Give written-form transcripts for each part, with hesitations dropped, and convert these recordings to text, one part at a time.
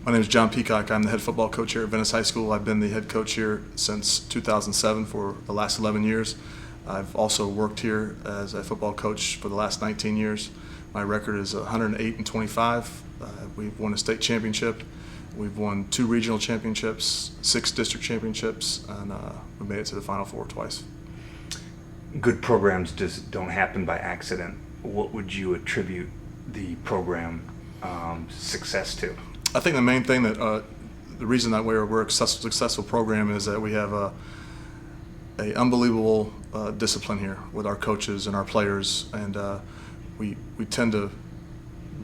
My name is John Peacock. I'm the head football coach here at Venice High School. I've been the head coach here since 2007 for the last 11 years. I've also worked here as a football coach for the last 19 years. My record is 108-25. We've won a state championship. We've won 2 regional championships, 6 district championships, and we made it to the Final Four twice. Good programs just don't happen by accident. What would you attribute the program success to? I think the main thing that the reason that we're a successful program is that we have a unbelievable discipline here with our coaches and our players, and we tend to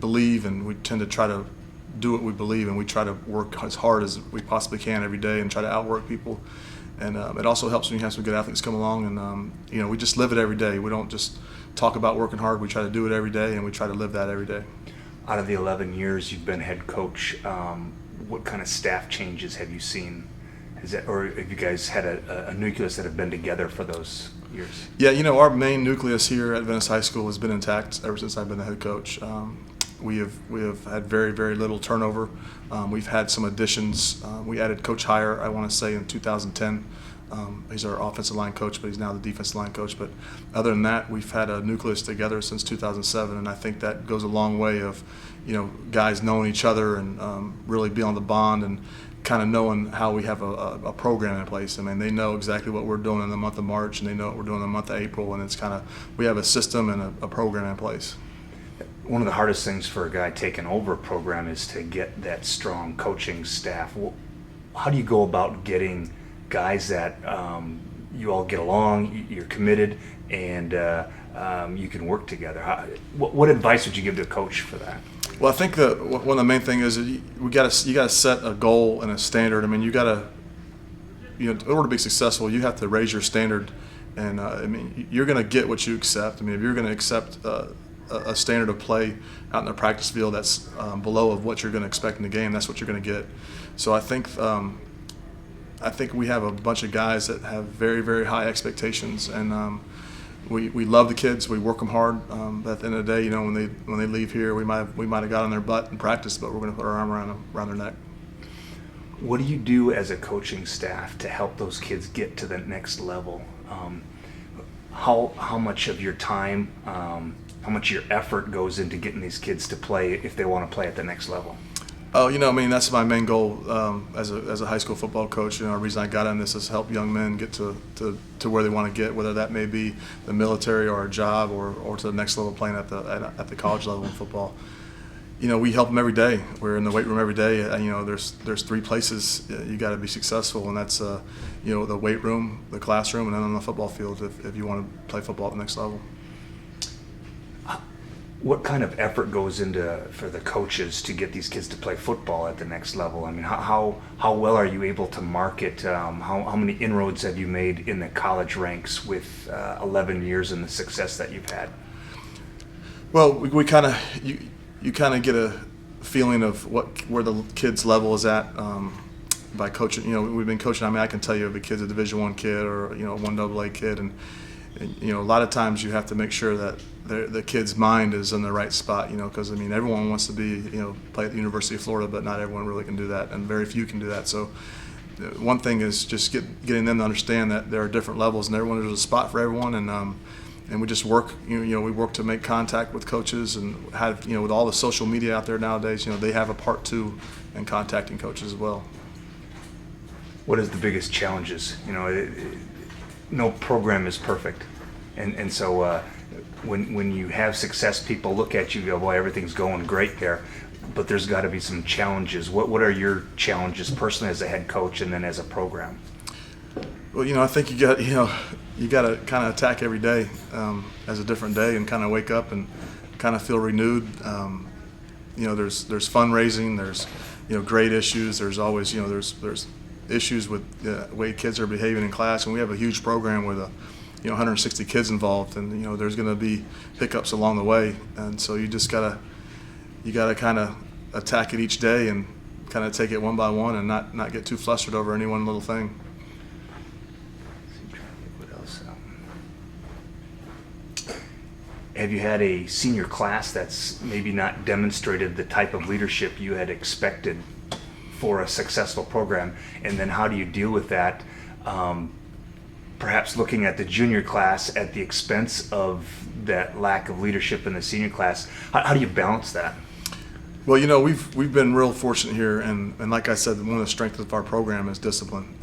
believe and we tend to try to do what we believe, and we try to work as hard as we possibly can every day and try to outwork people. And it also helps when you have some good athletes come along, and we just live it every day. We don't just talk about working hard. We try to do it every day, and we try to live that every day. Out of the 11 years you've been head coach, what kind of staff changes have you seen? Or have you guys had a nucleus that have been together for those years? Yeah, our main nucleus here at Venice High School has been intact ever since I've been the head coach. We have had very, very little turnover. We've had some additions. We added Coach Heyer, I want to say, in 2010. He's our offensive line coach, but he's now the defensive line coach. But other than that, we've had a nucleus together since 2007, and I think that goes a long way of, guys knowing each other and really building the bond and kind of knowing how we have a program in place. I mean, they know exactly what we're doing in the month of March, and they know what we're doing in the month of April, and it's kind of, we have a system and a program in place. One of the hardest things for a guy taking over a program is to get that strong coaching staff. How do you go about getting guys that you all get along, you're committed, and you can work together? What advice would you give to a coach for that? Well, I think one of the main things is you got to set a goal and a standard. I mean, you got to, in order to be successful, you have to raise your standard, and you're going to get what you accept. I mean, if you're going to accept a standard of play out in the practice field that's below of what you're going to expect in the game, that's what you're going to get. So I think we have a bunch of guys that have very, very high expectations, and we love the kids. We work them hard. But at the end of the day, when they leave here, we might have got on their butt in practice, but we're going to put our arm around their neck. What do you do as a coaching staff to help those kids get to the next level? How much of your time, how much of your effort goes into getting these kids to play if they want to play at the next level? Oh, that's my main goal as a high school football coach. The reason I got on this is to help young men get to where they want to get, whether that may be the military or a job or to the next level playing at the college level in football. We help them every day. We're in the weight room every day. There's 3 places you got to be successful, and that's the weight room, the classroom, and then on the football field if you want to play football at the next level. What kind of effort goes into for the coaches to get these kids to play football at the next level? I mean, how well are you able to market? How many inroads have you made in the college ranks with 11 years and the success that you've had? Well, we kind of you kind of get a feeling of where the kids' level is at by coaching. We've been coaching. I can tell you if a kid's a Division I kid or a 1AA kid, and a lot of times you have to make sure that the kid's mind is in the right spot, because everyone wants to play at the University of Florida, but not everyone really can do that, and very few can do that. So one thing is just getting them to understand that there are different levels, and there's a spot for everyone, and we just work. We work to make contact with coaches, and have with all the social media out there nowadays, they have a part too in contacting coaches as well. What is the biggest challenges? No program is perfect, and so when you have success, people look at you and go, boy, everything's going great there, but there's got to be some challenges. What are your challenges personally as a head coach and then as a program? Well, I think you got to kind of attack every day as a different day and kind of wake up and kind of feel renewed. There's fundraising, there's grade issues, there's always there's issues with the way kids are behaving in class, and we have a huge program with 160 kids involved, and there's going to be hiccups along the way, and so you gotta kind of attack it each day and kind of take it one by one and not get too flustered over any one little thing. What else? Have you had a senior class that's maybe not demonstrated the type of leadership you had expected for a successful program, and then how do you deal with that? Perhaps looking at the junior class at the expense of that lack of leadership in the senior class. How do you balance that? Well, you know, we've been real fortunate here, and like I said, one of the strengths of our program is discipline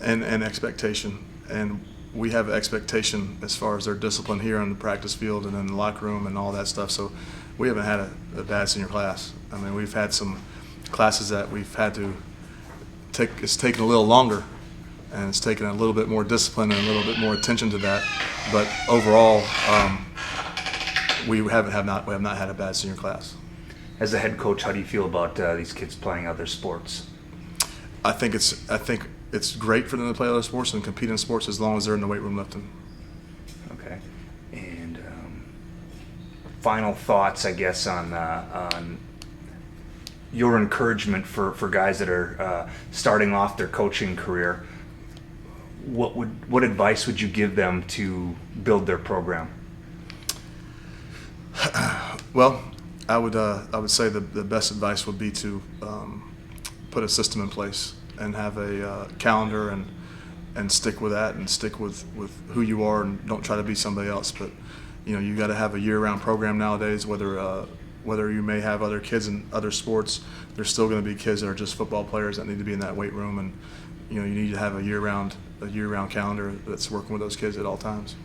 and expectation. And we have expectation as far as their discipline here on the practice field and in the locker room and all that stuff. So we haven't had a bad senior class. I mean, we've had some classes that we've had to take. It's taken a little longer, and it's taken a little bit more discipline and a little bit more attention to that. But overall, we have not had a bad senior class. As a head coach, how do you feel about these kids playing other sports? I think it's great for them to play other sports and compete in sports as long as they're in the weight room lifting. Okay. And final thoughts, I guess, on your encouragement for guys that are starting off their coaching career. What advice would you give them to build their program? Well, I would say the best advice would be to put a system in place and have a calendar and stick with that and stick with who you are and don't try to be somebody else. But you know, you got to have a year-round program nowadays. Whether you may have other kids in other sports, there's still going to be kids that are just football players that need to be in that weight room, and you know, you need to have a year-round calendar that's working with those kids at all times.